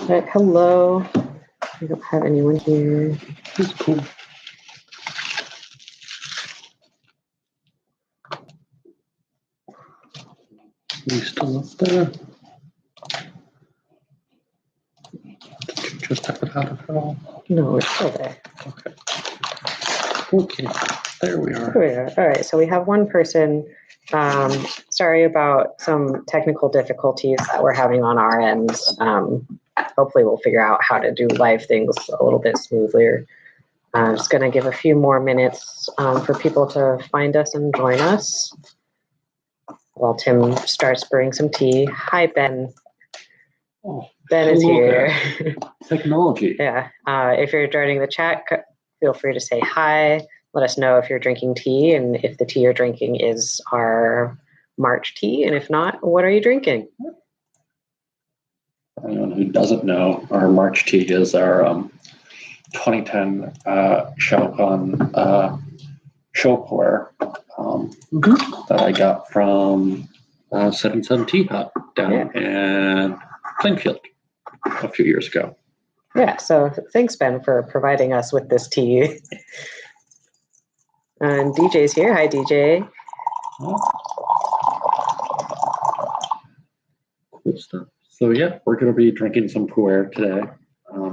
But hello. I don't have anyone here. That's cool. You still up there? Did you just have it out of it all? No, we're still there. Okay. Okay. There we are. There we are. All right. So we have one person. Sorry about some technical difficulties that we're having on our end. Hopefully we'll figure out how to do live things a little bit smoother. I'm just going to give a few more minutes for people to find us and join us while Tim starts brewing some tea. Hi, Ben. Oh, Ben is here. Technology. Yeah. If you're joining the chat, feel free to say hi. Let us know if you're drinking tea and if the tea you're drinking is our March tea. And if not, what are you drinking? For anyone who doesn't know, our March tea is our 2010 Xiaopan Shopware that I got from 77 Tea Hut down in Plainfield a few years ago. Yeah, so thanks, Ben, for providing us with this tea. And DJ's here. Hi, DJ. Cool stuff. So yeah, we're going to be drinking some pu'er today.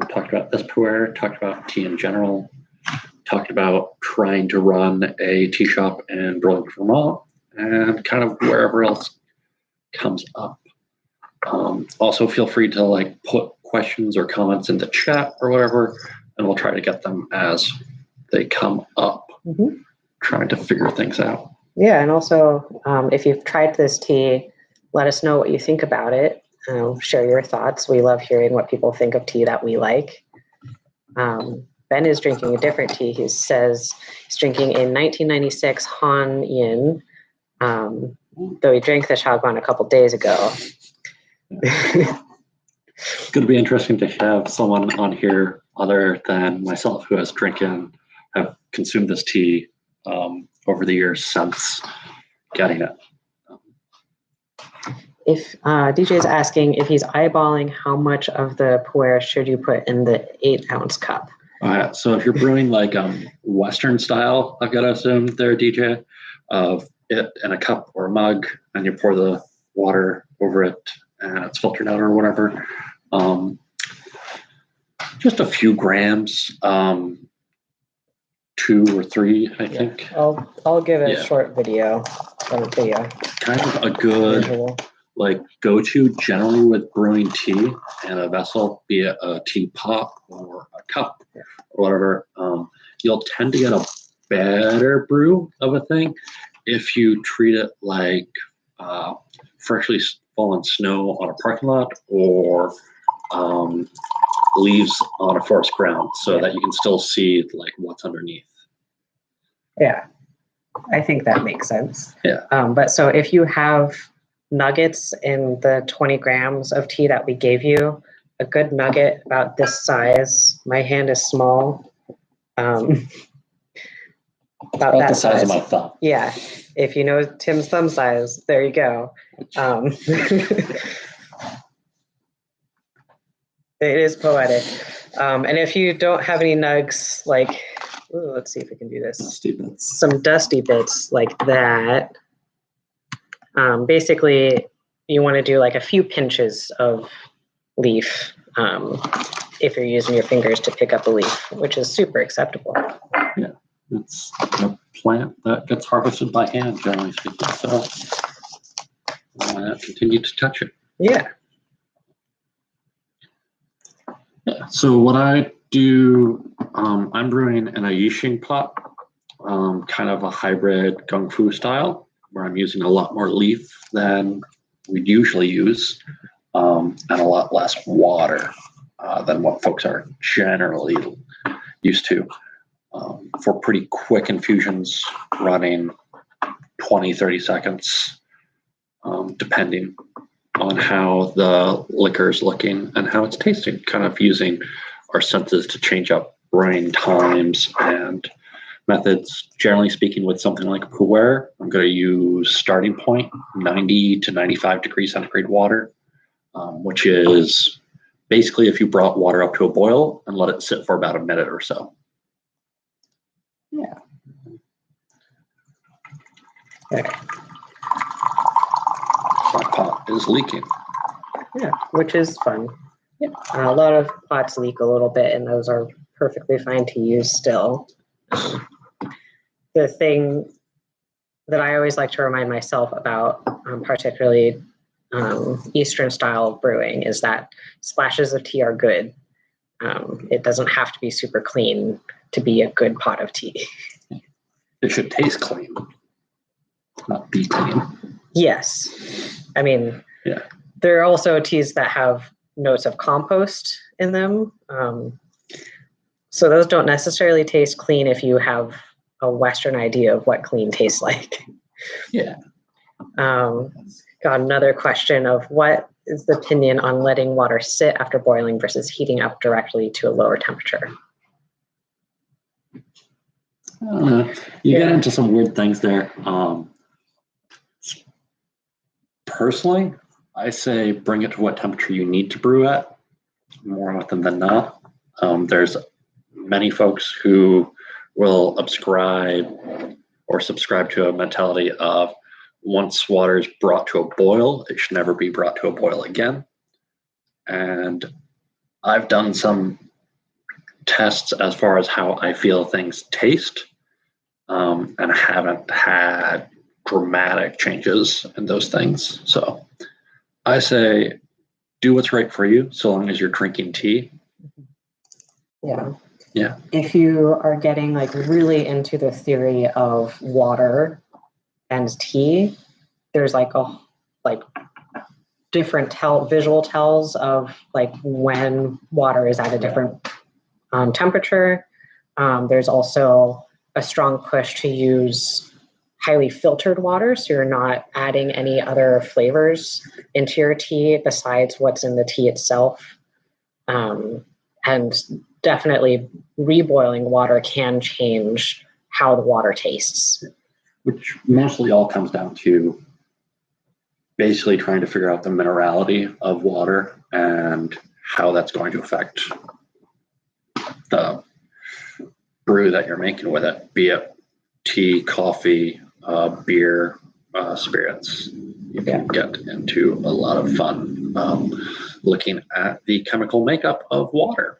Talked about this pu'er, talked about tea in general, talked about trying to run a tea shop in Burlington, Vermont, and kind of wherever else comes up. Also, feel free to put questions or comments in the chat or whatever, and we'll try to get them as they come up. Trying to figure things out. Yeah, and also, if you've tried this tea, let us know what you think about it. Share your thoughts. We love hearing what people think of tea that we like. Ben is drinking a different tea. He says he's drinking a 1996 Han Yin, though he drank the Shaoguan a couple days ago. It's going to be interesting to have someone on here other than myself who has have consumed this tea over the years since getting it. If DJ is asking if he's eyeballing how much of the pu'er should you put in the 8-ounce cup? So if you're brewing Western style, I've got to assume there, DJ, of it in a cup or a mug, and you pour the water over it, and it's filtered out or whatever. Just a few grams, 2 or 3, I think. I'll give a short video. Kind of a good visual. Go-to generally with brewing tea in a vessel, be it a teapot or a cup or whatever. You'll tend to get a better brew of a thing if you treat it like freshly fallen snow on a parking lot or leaves on a forest ground, so that you can still see what's underneath. Yeah, I think that makes sense. Yeah. But so if you have nuggets in the 20 grams of tea that we gave you, a good nugget about this size, my hand is small, about that the size of my thumb. Yeah, if you know Tim's thumb size, there you go. It is poetic. And if you don't have any nugs, let's see if we can do this. Dusty bits. Some dusty bits like that. Basically, you want to do a few pinches of leaf if you're using your fingers to pick up a leaf, which is super acceptable. Yeah, it's a plant that gets harvested by hand, generally speaking. So continue to touch it. Yeah. So what I do, I'm brewing in a Yixing pot, kind of a hybrid Kung Fu style, where I'm using a lot more leaf than we'd usually use, and a lot less water than what folks are generally used to. For pretty quick infusions, running 20, 30 seconds, depending on how the liquor is looking and how it's tasting, kind of using our senses to change up brewing times and methods, generally speaking, with something like pu'er, I'm going to use starting point 90 to 95 degrees centigrade water, which is basically if you brought water up to a boil and let it sit for about a minute or so. Yeah. Okay. My pot is leaking. Yeah, which is fun. Yeah. A lot of pots leak a little bit, and those are perfectly fine to use still. The thing that I always like to remind myself about, particularly Eastern style brewing, is that splashes of tea are good. It doesn't have to be super clean to be a good pot of tea. It should taste clean, not be clean. Yes. I mean, yeah. There are also teas that have notes of compost in them. So those don't necessarily taste clean if you have a Western idea of what clean tastes like. Yeah. Got another question of what is the opinion on letting water sit after boiling versus heating up directly to a lower temperature? You get into some weird things there. Personally, I say bring it to what temperature you need to brew at, more often than not. There's many folks who will subscribe to a mentality of once water is brought to a boil, it should never be brought to a boil again. And I've done some tests as far as how I feel things taste, and haven't had dramatic changes in those things. So I say do what's right for you so long as you're drinking tea. Yeah. Yeah. If you are getting like really into the theory of water and tea, there's like different visual tells of like when water is at a different temperature. There's also a strong push to use highly filtered water, so you're not adding any other flavors into your tea besides what's in the tea itself. And definitely reboiling water can change how the water tastes. Which mostly all comes down to basically trying to figure out the minerality of water and how that's going to affect the brew that you're making with it, be it tea, coffee, beer, spirits. You can get into a lot of fun looking at the chemical makeup of water.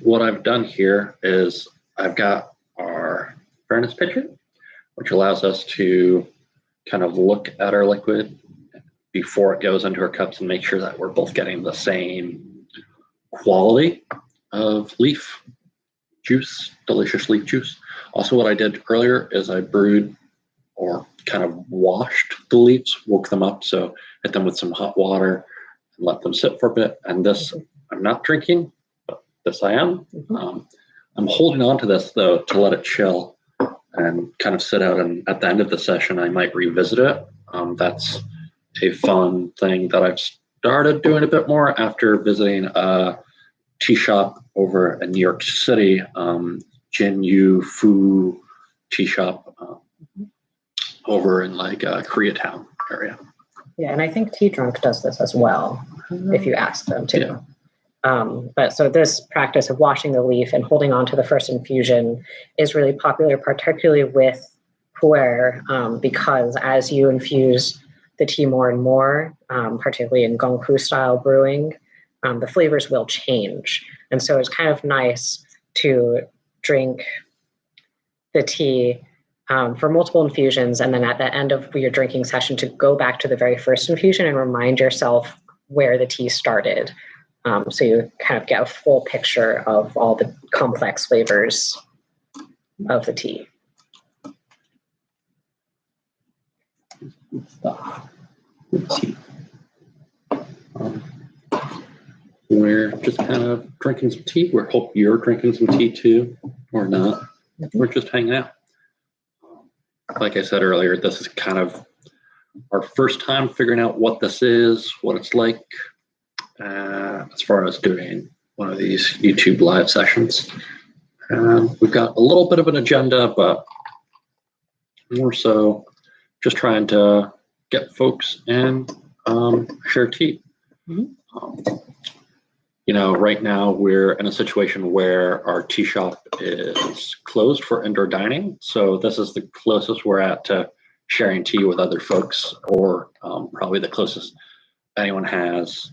What I've done here is I've got our fairness pitcher, which allows us to kind of look at our liquid before it goes into our cups and make sure that we're both getting the same quality of leaf juice, delicious leaf juice. Also, what I did earlier is I brewed or kind of washed the leaves, woke them up, so hit them with some hot water and let them sit for a bit. And this I'm not drinking, but this I am. I'm holding on to this though to let it chill and kind of sit out, and at the end of the session I might revisit it. That's a fun thing that I've started doing a bit more after visiting a tea shop over in New York City, Jin Yu Fu tea shop over in like Koreatown area. Yeah, and I think Tea Drunk does this as well, if you ask them to. Yeah. But so this practice of washing the leaf and holding on to the first infusion is really popular, particularly with pu'er, because as you infuse the tea more and more, particularly in gongfu style brewing, the flavors will change. And so it's kind of nice to drink the tea for multiple infusions, and then at the end of your drinking session to go back to the very first infusion and remind yourself where the tea started. So you kind of get a full picture of all the complex flavors of the tea. We're just kind of drinking some tea. We hope you're drinking some tea too, or not. We're just hanging out. Like I said earlier, this is kind of our first time figuring out what this is, what it's like, as far as doing one of these YouTube live sessions. And we've got a little bit of an agenda, but more so just trying to get folks and share tea. Mhm. Right now we're in a situation where our tea shop is closed for indoor dining. So this is the closest we're at to sharing tea with other folks, or probably the closest anyone has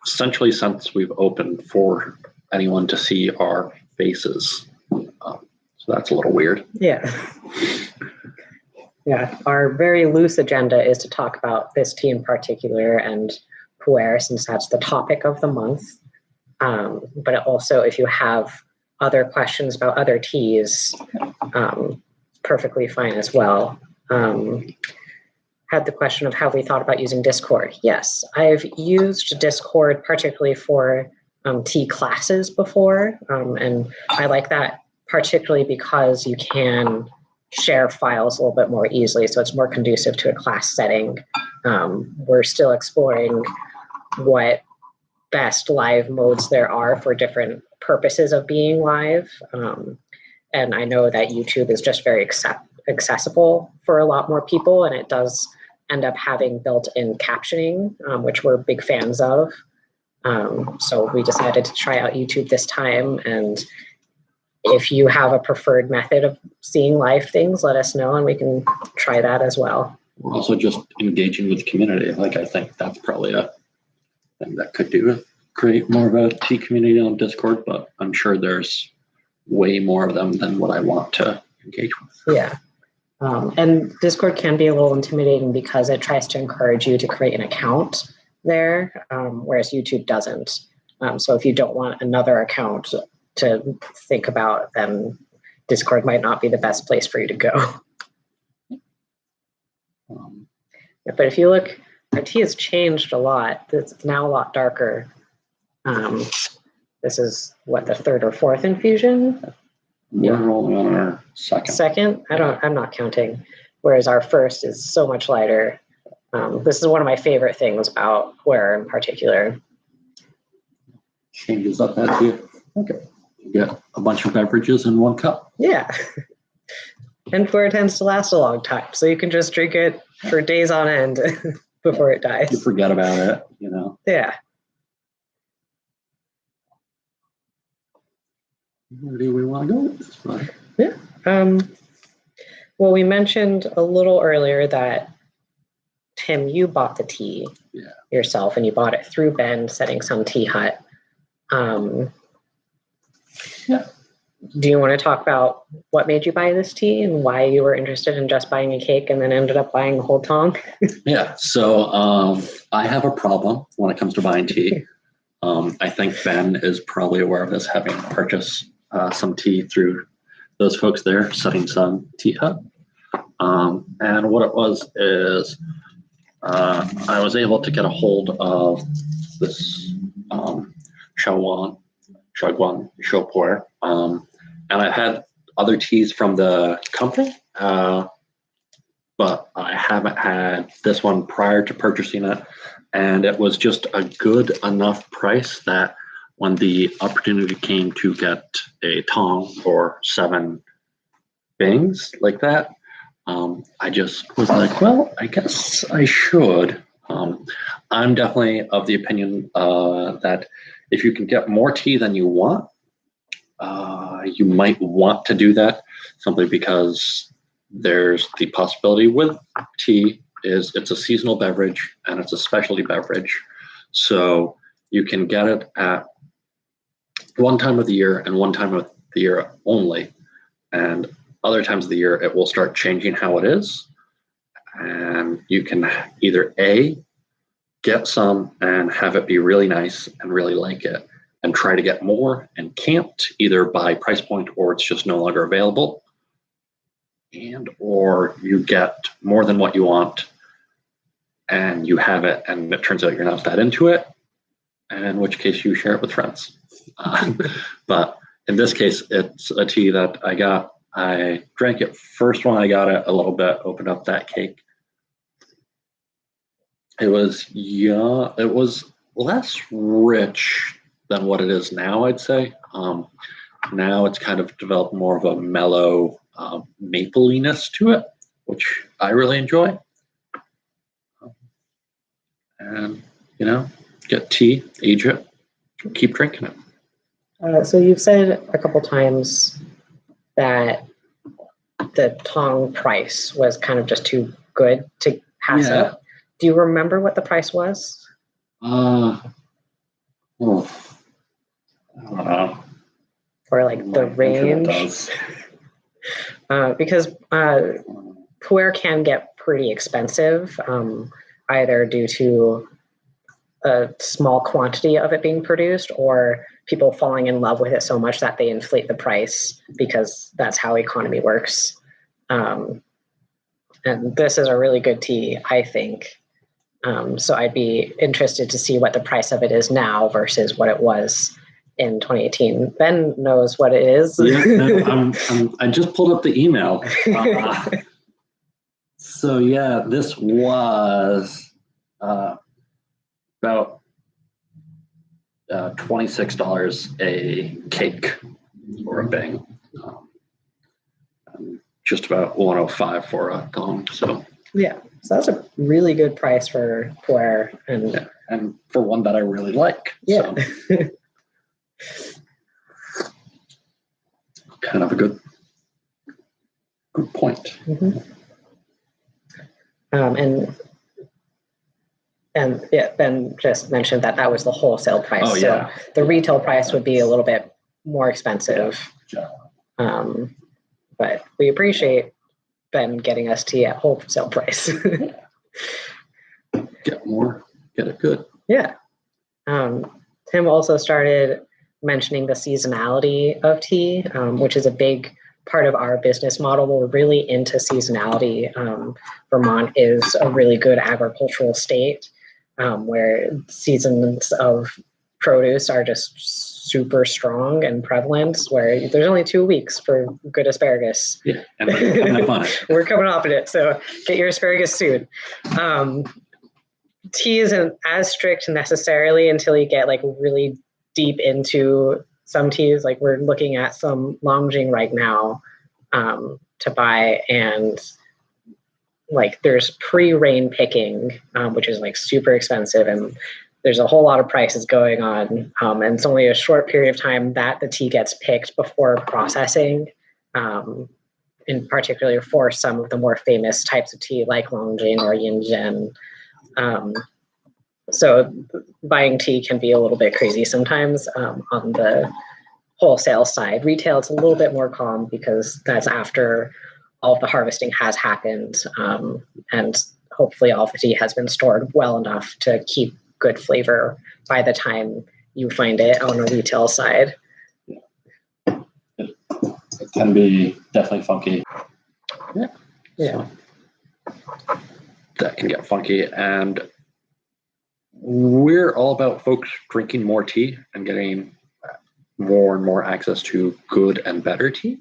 essentially since we've opened for anyone to see our faces. So that's a little weird. Yeah. Yeah, our very loose agenda is to talk about this tea in particular and pu'er, since that's the topic of the month. But also, if you have other questions about other teas, perfectly fine as well. Had the question of how we thought about using Discord. Yes, I've used Discord particularly for tea classes before, and I like that particularly because you can share files a little bit more easily, so it's more conducive to a class setting. We're still exploring what best live modes there are for different purposes of being live. And I know that YouTube is just very accessible for a lot more people, and it does end up having built-in captioning, which we're big fans of. So we decided to try out YouTube this time, and if you have a preferred method of seeing live things, let us know and we can try that as well. We're also just engaging with the community. I think that's probably a thing that could do create more of a tea community on Discord, but I'm sure there's way more of them than what I want to engage with. Yeah. And Discord can be a little intimidating because it tries to encourage you to create an account there, whereas YouTube doesn't. So if you don't want another account to think about, then Discord might not be the best place for you to go. But if you look, our tea has changed a lot. It's now a lot darker. This is what, the third or fourth infusion? We're rolling on our second. I'm not counting. Whereas our first is so much lighter. This is one of my favorite things about pu'er in particular. Changes up that too. Okay. You get a bunch of beverages in one cup. Yeah. And pu'er tends to last a long time, so you can just drink it for days on end before it dies. You forget about it, Yeah. Where do we want to go with this one? Yeah. Well, we mentioned a little earlier that, Tim, you bought the tea yourself, and you bought it through Ben setting Sun Tea Hut. Yeah. Do you want to talk about what made you buy this tea and why you were interested in just buying a cake and then ended up buying the whole tong? Yeah. So I have a problem when it comes to buying tea. I think Ben is probably aware of this, having purchased some tea through those folks there, Setting Sun Tea Hut. And what it was is I was able to get a hold of this Shawguan Show Pu'er. And I had other teas from the company, but I haven't had this one prior to purchasing it. And it was just a good enough price that when the opportunity came to get a tong for 7 bings like that, I just was like, well, I guess I should. I'm definitely of the opinion that if you can get more tea than you want, you might want to do that, simply because there's the possibility with tea is it's a seasonal beverage and it's a specialty beverage. So you can get it at one time of the year and one time of the year only. And other times of the year, it will start changing how it is. And you can either A, get some and have it be really nice and really like it, and try to get more and can't, either by price point or it's just no longer available. And or you get more than what you want and you have it and it turns out you're not that into it, in which case you share it with friends. But in this case, it's a tea that I got. I drank it first when I got it a little bit, opened up that cake. It was less rich than what it is now, I'd say. Now it's kind of developed more of a mellow mapliness to it, which I really enjoy. And, get tea, age it, keep drinking it. So you've said a couple times that the Tong price was kind of just too good to pass up. Do you remember what the price was? I don't know. Or like the range? Because pu'er can get pretty expensive, either due to a small quantity of it being produced or people falling in love with it so much that they inflate the price because that's how economy works. And this is a really good tea, I think. So I'd be interested to see what the price of it is now versus what it was in 2018. Ben knows what it is. Yeah, I just pulled up the email. So yeah, this was about $26 a cake or a bang. Just about 105 for a gong. So yeah, so that's a really good price for pu'er, and for one that I really like. Yeah. So. Kind of a good point. Mm-hmm. And yeah, Ben just mentioned that was the wholesale price. Oh, yeah. So the retail price would be a little bit more expensive. Yeah. But we appreciate Ben getting us tea at wholesale price. Get more, get it good. Yeah. Tim also started mentioning the seasonality of tea, which is a big part of our business model. We're really into seasonality. Vermont is a really good agricultural state where seasons of produce are just super strong and prevalent, where there's only 2 weeks for good asparagus. Yeah, and we're coming up on it. We're coming up on it, so get your asparagus soon. Tea isn't as strict necessarily until you get like really deep into some teas. Like we're looking at some Longjing right now to buy, and like there's pre-rain picking, which is like super expensive, and there's a whole lot of prices going on, and it's only a short period of time that the tea gets picked before processing, in particular for some of the more famous types of tea like Longjing or Yinzhen. So buying tea can be a little bit crazy sometimes on the wholesale side. Retail, it's a little bit more calm because that's after all of the harvesting has happened, and hopefully all of the tea has been stored well enough to keep good flavor by the time you find it on a retail side. It can be definitely funky. Yeah. So that can get funky, and we're all about folks drinking more tea and getting more and more access to good and better tea.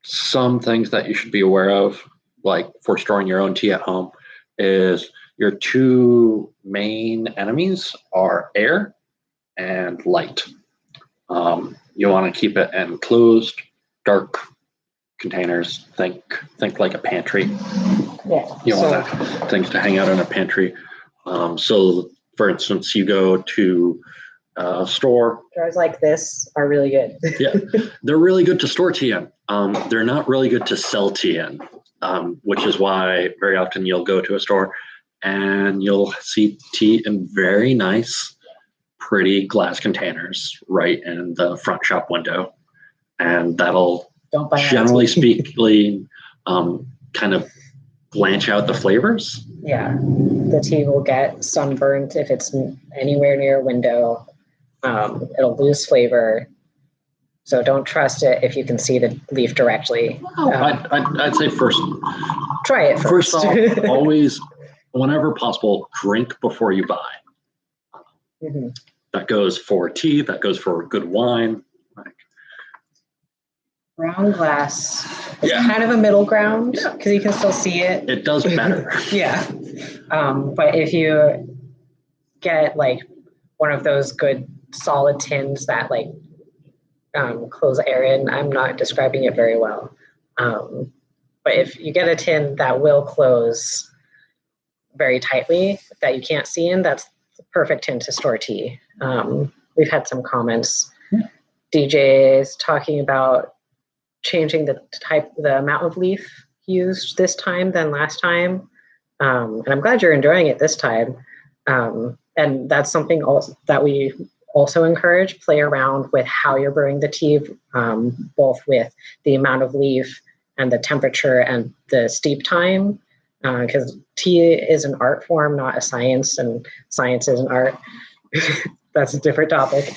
Some things that you should be aware of, like for storing your own tea at home, is your two main enemies are air and light. You want to keep it in enclosed, dark containers. Think like a pantry. Yeah. You want things to hang out in a pantry. So, for instance, you go to a store. Jars like this are really good. Yeah, they're really good to store tea in. They're not really good to sell tea in, which is why very often you'll go to a store and you'll see tea in very nice, pretty glass containers right in the front shop window. And that'll, generally speaking, kind of blanch out the flavors. Yeah, the tea will get sunburnt if it's anywhere near a window. It'll lose flavor. So don't trust it if you can see the leaf directly. I'd say first. Try it first. First off, always, whenever possible, drink before you buy. Mm-hmm. That goes for tea. That goes for good wine. Brown glass is kind of a middle ground because you can still see it. It does better. Yeah. But if you get like one of those good solid tins that like close air in. I'm not describing it very well. But if you get a tin that will close very tightly that you can't see in, that's the perfect tin to store tea. We've had some comments, DJs talking about changing the amount of leaf used this time than last time. And I'm glad you're enjoying it this time. And that's something also that we also encourage, play around with how you're brewing the tea, both with the amount of leaf and the temperature and the steep time, because tea is an art form, not a science, and science is an art. That's a different topic.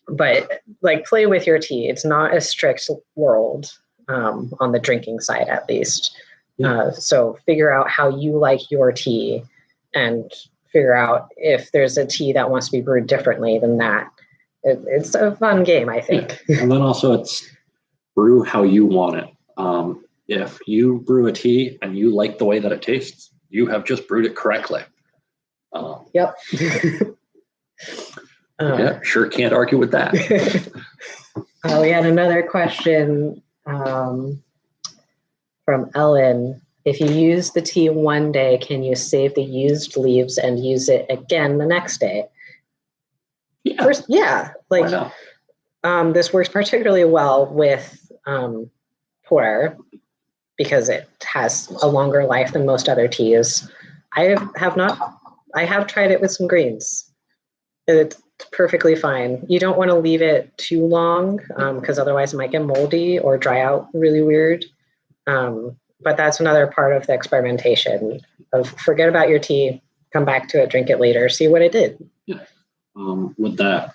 But like, play with your tea. It's not a strict world, on the drinking side, at least. So figure out how you like your tea and figure out if there's a tea that wants to be brewed differently than that. It's a fun game, I think. And then also it's brew how you want it. If you brew a tea and you like the way that it tastes, you have just brewed it correctly. Yep. Yeah, sure can't argue with that. We had another question from Ellen. If you use the tea one day, can you save the used leaves and use it again the next day? Yeah. First, yeah. Like, this works particularly well with pu'er because it has a longer life than most other teas. I have tried it with some greens. It's perfectly fine. You don't want to leave it too long because otherwise it might get moldy or dry out really weird. But that's another part of the experimentation of forget about your tea, come back to it, drink it later, see what it did. Yeah. With that,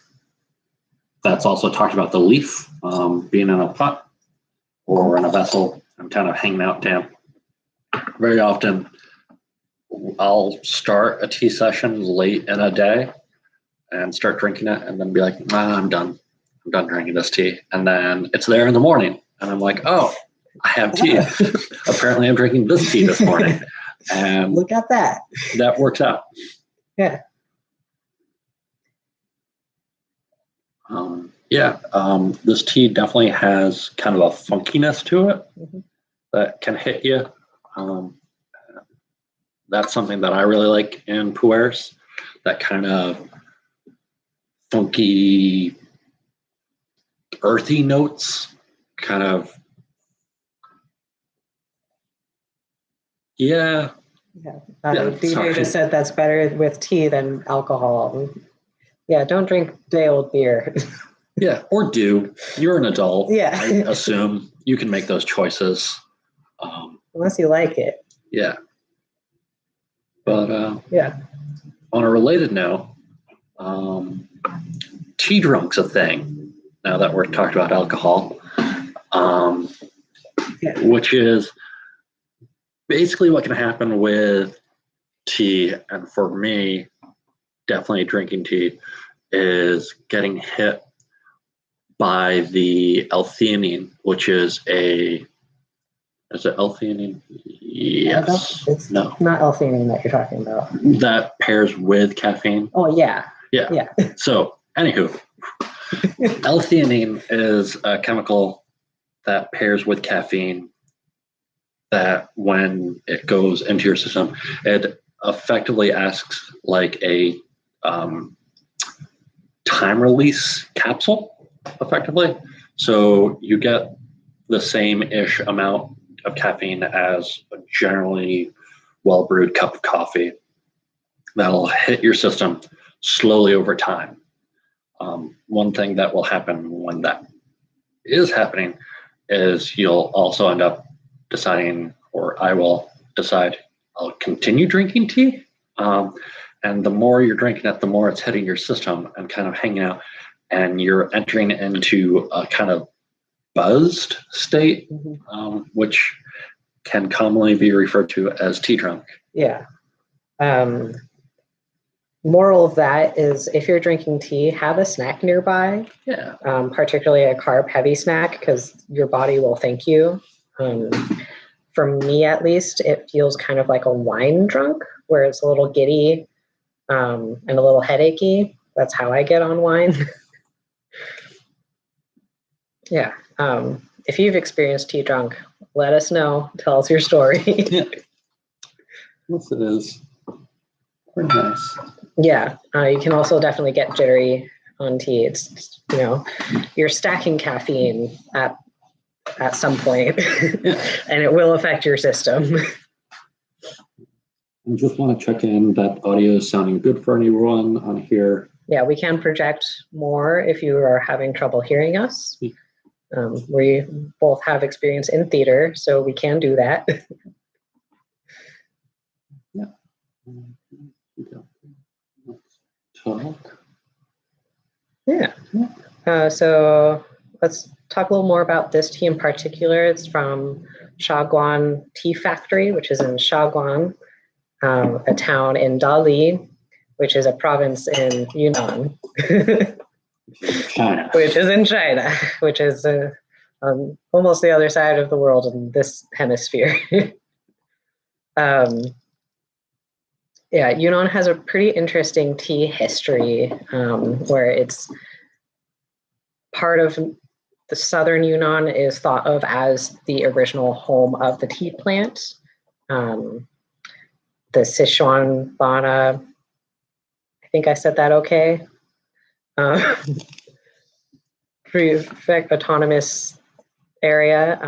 that's also talked about the leaf being in a pot or in a vessel and kind of hanging out damp. Very often, I'll start a tea session late in a day and start drinking it and then be like, I'm done. I'm done drinking this tea. And then it's there in the morning and I'm like, oh, I have tea. Apparently I'm drinking this tea this morning. And look at that. That works out. Yeah. This tea definitely has kind of a funkiness to it that can hit you. That's something that I really like in pu'ers, that kind of funky, earthy notes, kind of. Yeah. DJ just said that's better with tea than alcohol. Yeah, don't drink day old beer. Yeah, or do. You're an adult. Yeah. I assume you can make those choices. Unless you like it. Yeah. But on a related note, tea drunk's a thing. Now that we're talking about alcohol, which is basically what can happen with tea, and for me, definitely drinking tea, is getting hit by the L-theanine, which is is it L-theanine? Yes. It's not L-theanine that you're talking about. That pairs with caffeine. Oh, yeah. Yeah. So, anywho, L-theanine is a chemical that pairs with caffeine that when it goes into your system, it effectively acts like a time release capsule, effectively. So you get the same-ish amount of caffeine as a generally well-brewed cup of coffee. That'll hit your system slowly over time. One thing that will happen when that is happening is you'll also end up deciding, or I will decide, I'll continue drinking tea. And the more you're drinking it, the more it's hitting your system and kind of hanging out. And you're entering into a kind of buzzed state, which can commonly be referred to as tea drunk. Yeah. Moral of that is if you're drinking tea, have a snack nearby. Yeah. Particularly a carb-heavy snack, because your body will thank you. For me, at least, it feels kind of like a wine drunk, where it's a little giddy and a little headachy. That's how I get on wine. Yeah. If you've experienced tea drunk, let us know. Tell us your story. Yeah. Yes, it is. Very nice. Yeah. You can also definitely get jittery on tea. It's, you're stacking caffeine at some point, and it will affect your system. I just want to check in that audio is sounding good for anyone on here. Yeah, we can project more if you are having trouble hearing us. We both have experience in theater, so we can do that. Yeah. Talk. Yeah. So let's talk a little more about this tea in particular. It's from Shaguan Tea Factory, which is in Shaguan, a town in Dali, which is a province in Yunnan, China. which is in China, which is almost the other side of the world in this hemisphere. Yeah, Yunnan has a pretty interesting tea history, where it's part of the southern Yunnan is thought of as the original home of the tea plant. The Sichuan Bana, I think I said that okay. Prefect autonomous area,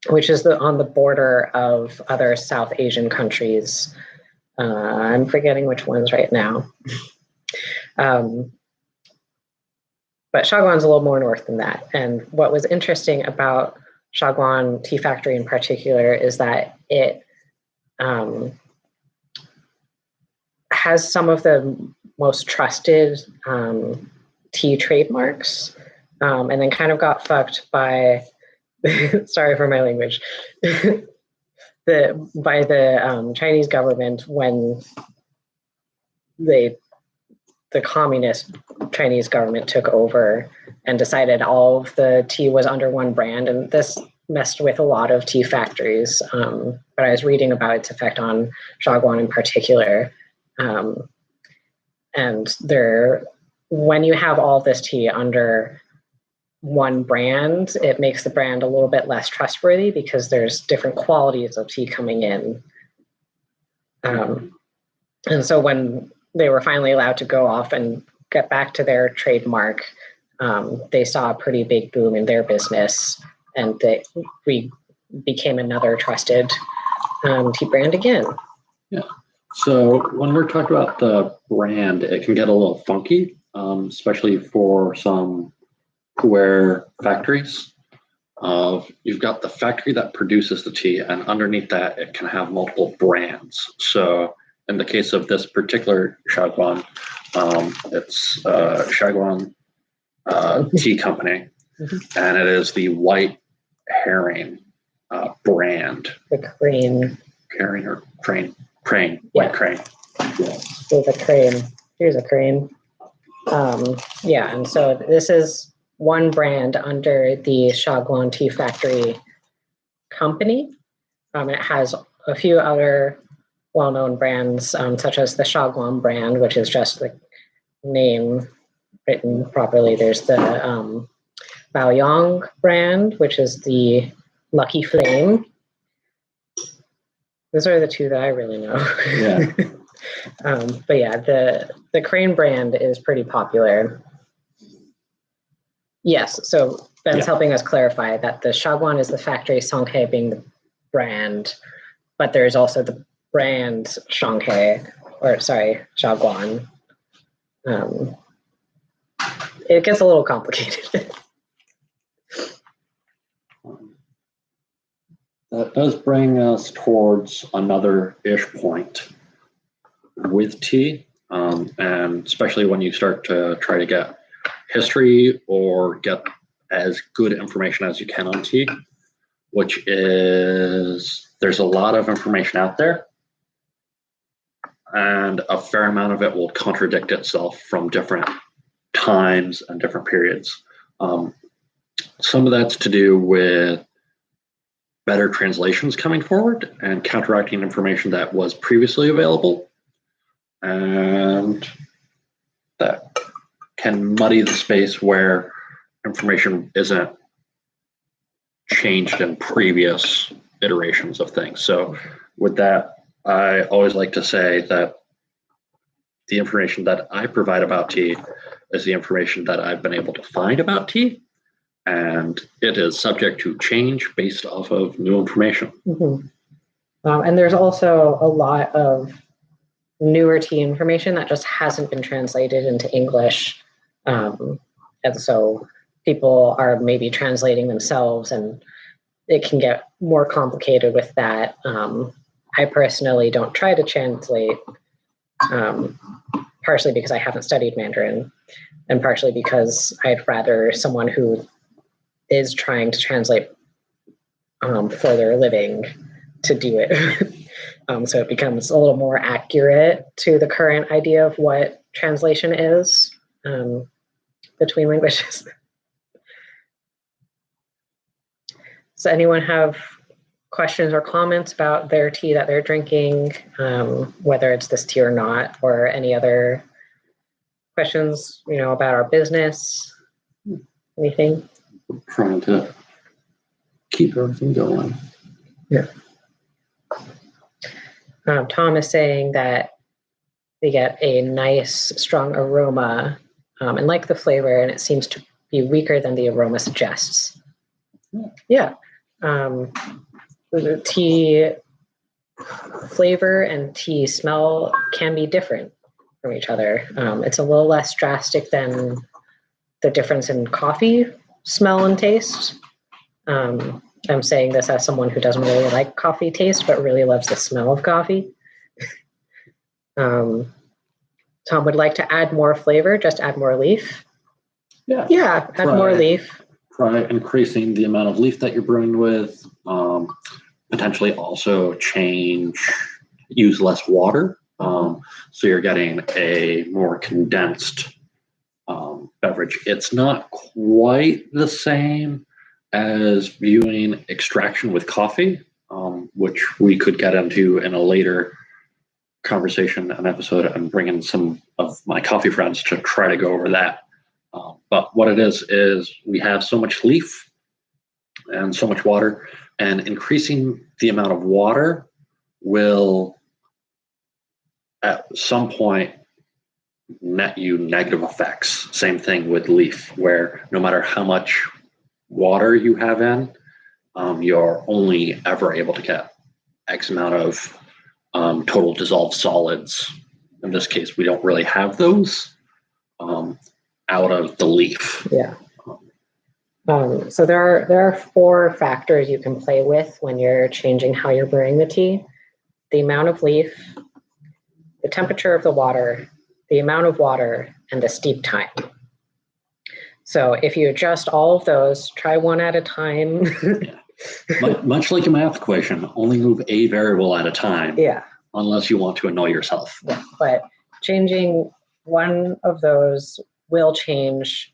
which is on the border of other South Asian countries. I'm forgetting which ones right now. But Shaguan's a little more north than that. And what was interesting about Shaguan Tea Factory in particular is that it has some of the most trusted tea trademarks, and then kind of got fucked by, sorry for my language, by the Chinese government when the communist Chinese government took over and decided all of the tea was under one brand. And this messed with a lot of tea factories. But I was reading about its effect on Shaguan in particular. And when you have all this tea under one brand, it makes the brand a little bit less trustworthy because there's different qualities of tea coming in. And so when they were finally allowed to go off and get back to their trademark, they saw a pretty big boom in their business, and we became another trusted tea brand again. Yeah. So when we're talking about the brand, it can get a little funky, especially for some pu'er factories. You've got the factory that produces the tea, and underneath that, it can have multiple brands. So in the case of this particular Shaguan, it's Shaguan Tea Company, and it is the White Herring brand. The crane. Herring or crane? Crane. White crane. Yeah. There's a crane. Here's a crane. Yeah, and so this is one brand under the Shaguan Tea Factory company. It has a few other well-known brands, such as the Shaguan brand, which is just the name written properly. There's the Baoyang brand, which is the Lucky Flame. Those are the two that I really know. Yeah. But yeah, the Crane brand is pretty popular. Yes, so Ben's helping us clarify that the Shaguan is the factory, Songhe being the brand, but there's also the brand Shaguan. It gets a little complicated. That does bring us towards another ish point with tea, and especially when you start to try to get history or get as good information as you can on tea, which is there's a lot of information out there, and a fair amount of it will contradict itself from different times and different periods. Some of that's to do with better translations coming forward and counteracting information that was previously available, and that can muddy the space where information isn't changed in previous iterations of things. So with that, I always like to say that the information that I provide about tea is the information that I've been able to find about tea, and it is subject to change based off of new information. Mm-hmm. And there's also a lot of newer tea information that just hasn't been translated into English. And so people are maybe translating themselves, and it can get more complicated with that. I personally don't try to translate, partially because I haven't studied Mandarin, and partially because I'd rather someone who is trying to translate for their living to do it. So it becomes a little more accurate to the current idea of what translation is between languages. Does anyone have questions or comments about their tea that they're drinking, whether it's this tea or not, or any other questions, about our business, anything? We're trying to keep everything going. Yeah. Tom is saying that they get a nice, strong aroma and like the flavor, and it seems to be weaker than the aroma suggests. Yeah. The tea flavor and tea smell can be different from each other. It's a little less drastic than the difference in coffee smell and taste. I'm saying this as someone who doesn't really like coffee taste, but really loves the smell of coffee. Tom would like to add more flavor, just add more leaf. Yeah, add more leaf. Try increasing the amount of leaf that you're brewing with. Potentially also use less water. So you're getting a more condensed beverage. It's not quite the same as viewing extraction with coffee, which we could get into in a later conversation, an episode, and bring in some of my coffee friends to try to go over that. But what it is we have so much leaf and so much water, and increasing the amount of water will at some point net you negative effects. Same thing with leaf, where no matter how much water you have in, you're only ever able to get X amount of total dissolved solids. In this case, we don't really have those out of the leaf. Yeah. So there are 4 factors you can play with when you're changing how you're brewing the tea: the amount of leaf, the temperature of the water, the amount of water, and the steep time. So if you adjust all of those, try one at a time. Much like a math equation, only move a variable at a time. Yeah. Unless you want to annoy yourself. Yeah, but changing one of those will change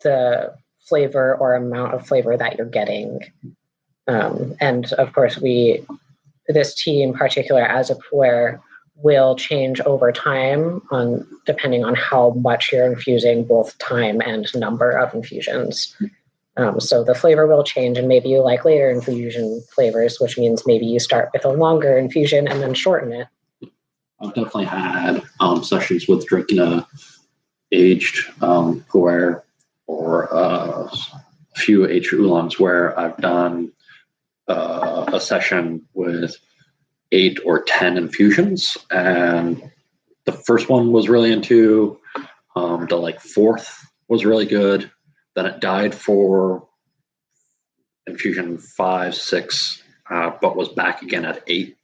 the flavor or amount of flavor that you're getting. And of course, this tea in particular, as a pour, will change over time depending on how much you're infusing, both time and number of infusions. So the flavor will change, and maybe you like later infusion flavors, which means maybe you start with a longer infusion and then shorten it. I've definitely had sessions with drinking a aged pu'er or a few aged oolongs where I've done a session with 8 or 10 infusions, and the first one was really into, the 4th was really good. Then it died for infusion 5, 6, but was back again at 8.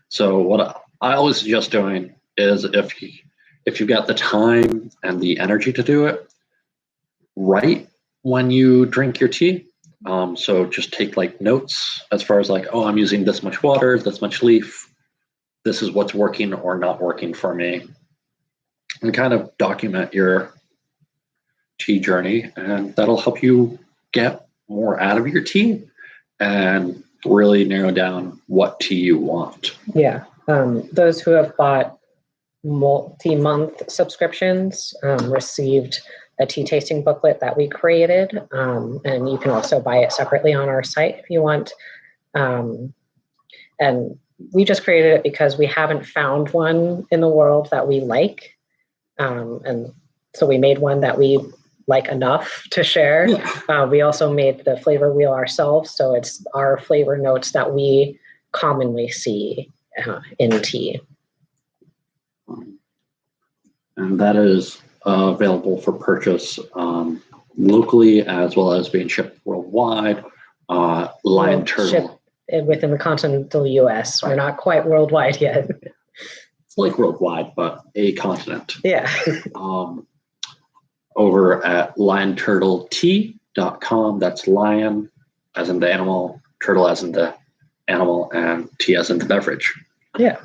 So what I always suggest doing is, if you've got the time and the energy to do it, write when you drink your tea. So just take notes as far as I'm using this much water, this much leaf. This is what's working or not working for me, and kind of document your tea journey, and that'll help you get more out of your tea and really narrow down what tea you want. Yeah. Those who have bought multi-month subscriptions received a tea tasting booklet that we created. And you can also buy it separately on our site if you want. And we just created it because we haven't found one in the world that we like. And so we made one that we like enough to share. We also made the flavor wheel ourselves. So it's our flavor notes that we commonly see in tea. And that is available for purchase locally as well as being shipped worldwide. Lion Turtle. Shipped within the continental US. We're not quite worldwide yet. It's like worldwide, but a continent. Yeah. Over at lionturtletea.com. That's lion as in the animal, turtle as in the animal, and tea as in the beverage. Yeah.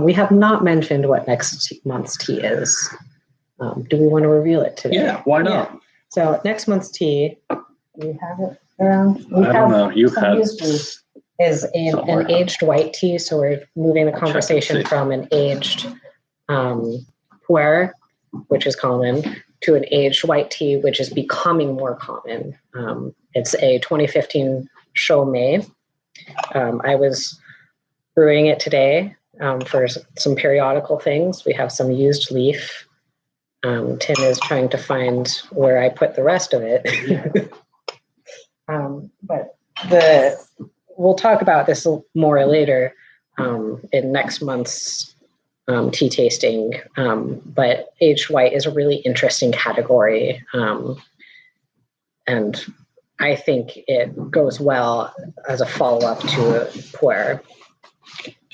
We have not mentioned what next month's tea is. Do we want to reveal it today? Yeah, why not? Yeah. So next month's tea, we have it around. I don't know. You've had is an aged white tea. So we're moving the conversation from an aged pu'er, which is common, to an aged white tea, which is becoming more common. It's a 2015 Chaumet. I was brewing it today for some periodical things. We have some used leaf. Tim is trying to find where I put the rest of it. But we'll talk about this more later in next month's tea tasting. But aged white is a really interesting category. And I think it goes well as a follow-up to pu'er.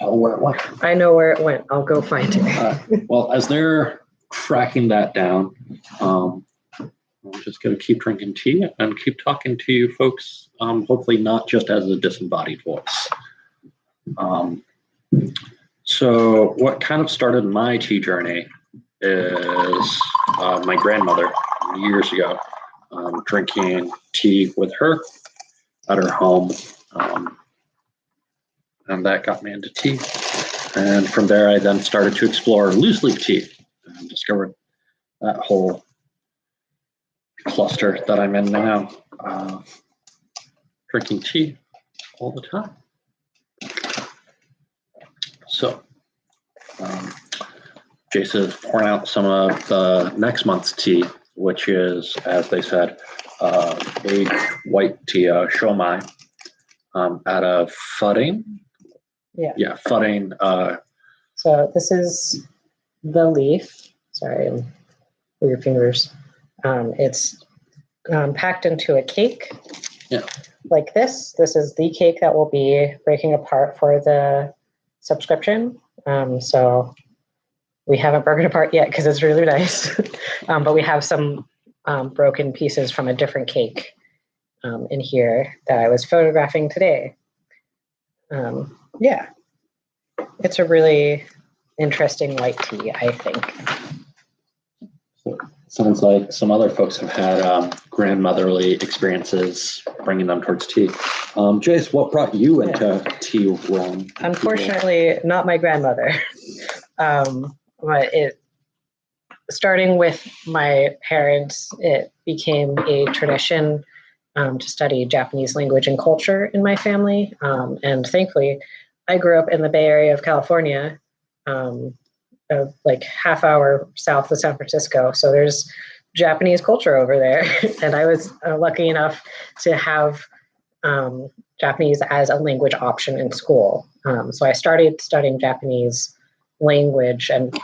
Oh, where it went. I know where it went. I'll go find it. Well, as they're tracking that down, I'm just going to keep drinking tea and keep talking to you folks, hopefully not just as a disembodied voice. So what kind of started my tea journey is my grandmother years ago, drinking tea with her at her home. And that got me into tea. And from there, I then started to explore loose leaf tea and discovered that whole cluster that I'm in now, drinking tea all the time. So, Jason is pouring out some of the next month's tea, which is, as they said, aged white tea, Chaumet, out of Fudding. Yeah, Fudding. So this is the leaf. Sorry, with your fingers. It's packed into a cake. Yeah. Like this. This is the cake that will be breaking apart for the subscription. So we haven't broken apart yet because it's really nice. But we have some broken pieces from a different cake in here that I was photographing today. Yeah, it's a really interesting white tea, I think. So sounds like some other folks have had grandmotherly experiences bringing them towards tea. Jace, what brought you into tea world? Unfortunately, not my grandmother. But starting with my parents, it became a tradition to study Japanese language and culture in my family. And thankfully, I grew up in the Bay Area of California, like half hour south of San Francisco. So there's Japanese culture over there. And I was lucky enough to have Japanese as a language option in school. So I started studying Japanese language and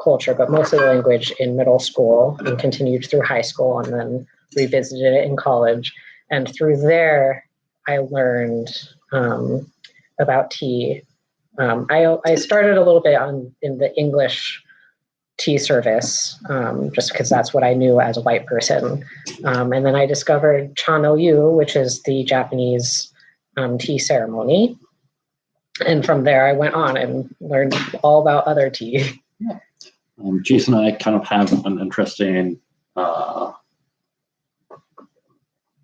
culture, but mostly the language in middle school and continued through high school and then revisited it in college. And through there, I learned about tea. I started a little bit in the English tea service, just because that's what I knew as a white person. And then I discovered Cha no Yu, which is the Japanese tea ceremony. And from there, I went on and learned all about other tea. Jason and I kind of have an interesting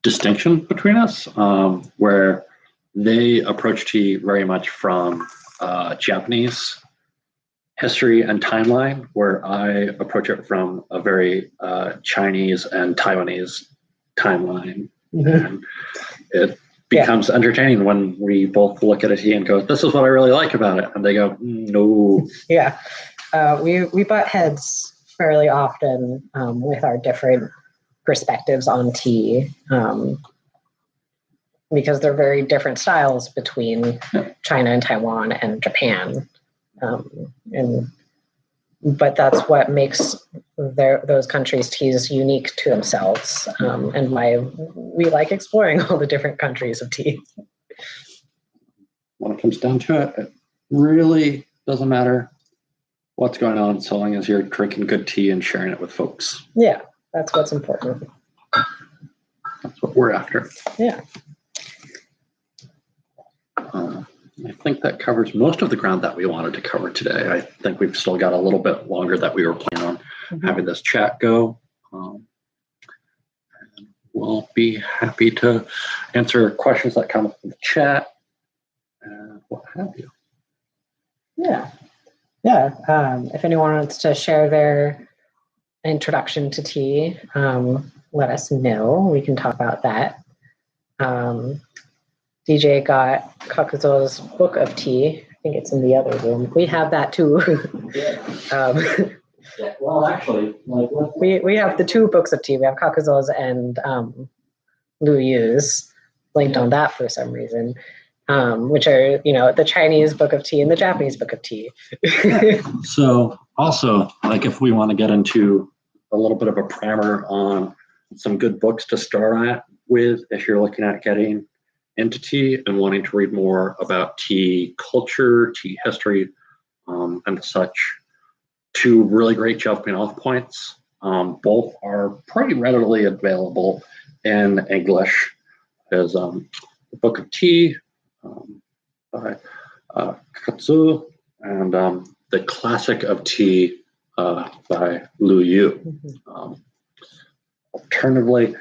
distinction between us, where they approach tea very much from Japanese history and timeline, where I approach it from a very Chinese and Taiwanese timeline. And it becomes entertaining when we both look at a tea and go, this is what I really like about it. And they go, no. Yeah. We butt heads fairly often with our different perspectives on tea because they're very different styles between China and Taiwan and Japan. But that's what makes those countries' teas unique to themselves, and why we like exploring all the different countries of tea. When it comes down to it, it really doesn't matter what's going on so long as you're drinking good tea and sharing it with folks. Yeah, that's what's important. That's what we're after. Yeah. I think that covers most of the ground that we wanted to cover today. I think we've still got a little bit longer that we were planning on having this chat go. And we'll be happy to answer questions that come from the chat and what have you. Yeah. Yeah. If anyone wants to share their introduction to tea, let us know. We can talk about that. DJ got Kakuzo's Book of Tea. I think it's in the other room. We have that too. Well, actually, we have the two books of tea. We have Kakuzo's and Lu Yu's, linked on that for some reason, which are, the Chinese Book of Tea and the Japanese Book of Tea. So also, like, if we want to get into a little bit of a primer on some good books to start at with, if you're looking at getting into tea and wanting to read more about tea culture, tea history, and such, two really great jumping off points. Both are pretty readily available in English. Is the Book of Tea by Katsu, and The Classic of Tea by Lu Yu. Alternatively,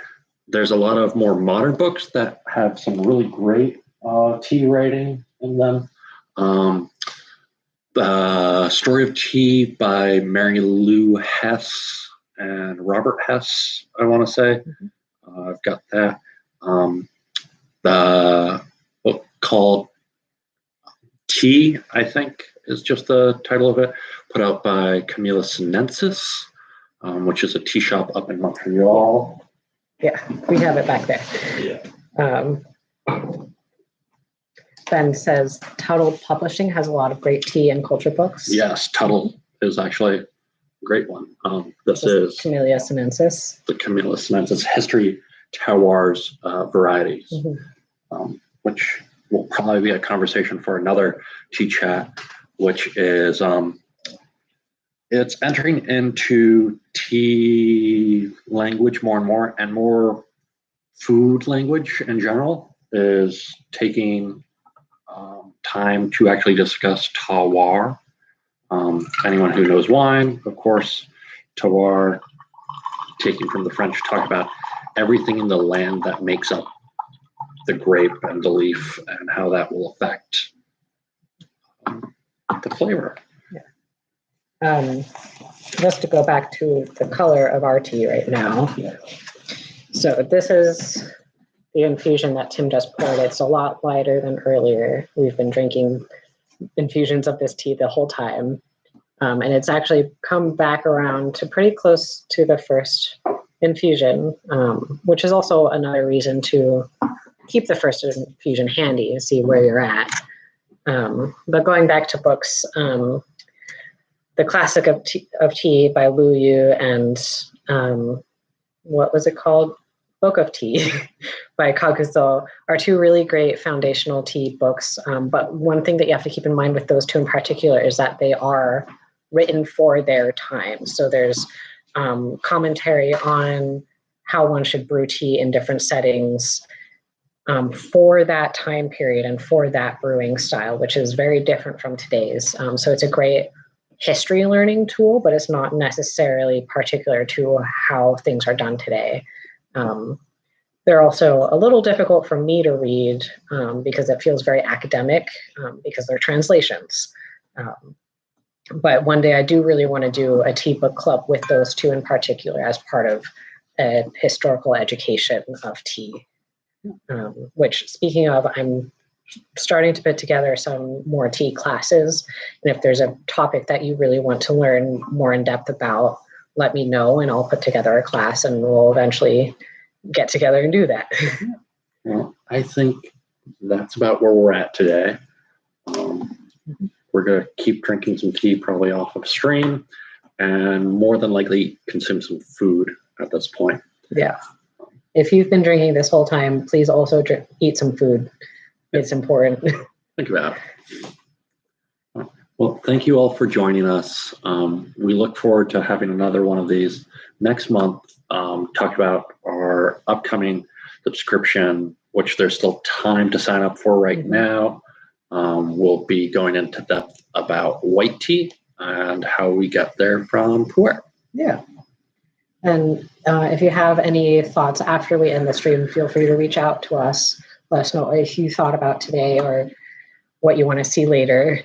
there's a lot of more modern books that have some really great tea writing in them. The Story of Tea by Mary Lou Hess and Robert Hess, I want to say. I've got that. The book called Tea, I think, is just the title of it, put out by Camilla Sinensis, which is a tea shop up in Montreal. Yeah, we have it back there. Yeah. Ben says Tuttle Publishing has a lot of great tea and culture books. Yes, Tuttle is actually a great one. This is Camellia Sinensis. The Camilla Sinensis History Terroirs Varieties, which will probably be a conversation for another tea chat, which is it's entering into tea language more and more, and more food language in general is taking time to actually discuss terroir. Anyone who knows wine, of course, terroir, taking from the French, talk about everything in the land that makes up the grape and the leaf and how that will affect the flavor. Just to go back to the color of our tea right now. So this is the infusion that Tim just poured. It's a lot lighter than earlier. We've been drinking infusions of this tea the whole time. And it's actually come back around to pretty close to the first infusion, which is also another reason to keep the first infusion handy and see where you're at. But going back to books, The Classic of Tea by Lu Yu and what was it called? Book of Tea by Kakuzo are two really great foundational tea books. But one thing that you have to keep in mind with those two in particular is that they are written for their time. So there's commentary on how one should brew tea in different settings for that time period and for that brewing style, which is very different from today's. So it's a great history learning tool, but it's not necessarily particular to how things are done today. They're also a little difficult for me to read because it feels very academic because they're translations. But one day I do really want to do a tea book club with those two in particular as part of a historical education of tea. Which, speaking of, I'm starting to put together some more tea classes. And if there's a topic that you really want to learn more in depth about, let me know and I'll put together a class and we'll eventually get together and do that. Well, I think that's about where we're at today. We're going to keep drinking some tea probably off of stream and more than likely consume some food at this point. Yeah. If you've been drinking this whole time, please also eat some food. It's important. Think about it. Well, thank you all for joining us. We look forward to having another one of these next month, talk about our upcoming subscription, which there's still time to sign up for right now. We'll be going into depth about white tea and how we get there from Pu'er. Yeah. And if you have any thoughts after we end the stream, feel free to reach out to us. Let us know if you thought about today or what you want to see later.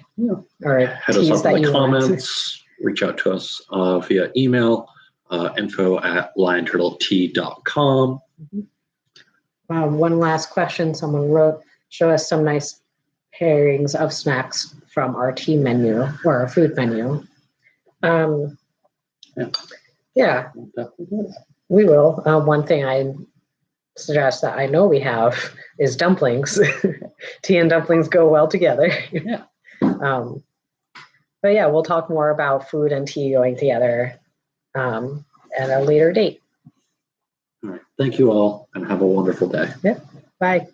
Or Hit us up in the comments. Reach out to us via email, info@lionturtletea.com. One last question. Someone wrote, show us some nice pairings of snacks from our tea menu or our food menu. Yeah, we will. One thing I suggest that I know we have is dumplings. Tea and dumplings go well together. Yeah. But yeah, we'll talk more about food and tea going together at a later date. All right. Thank you all and have a wonderful day. Yeah. Bye.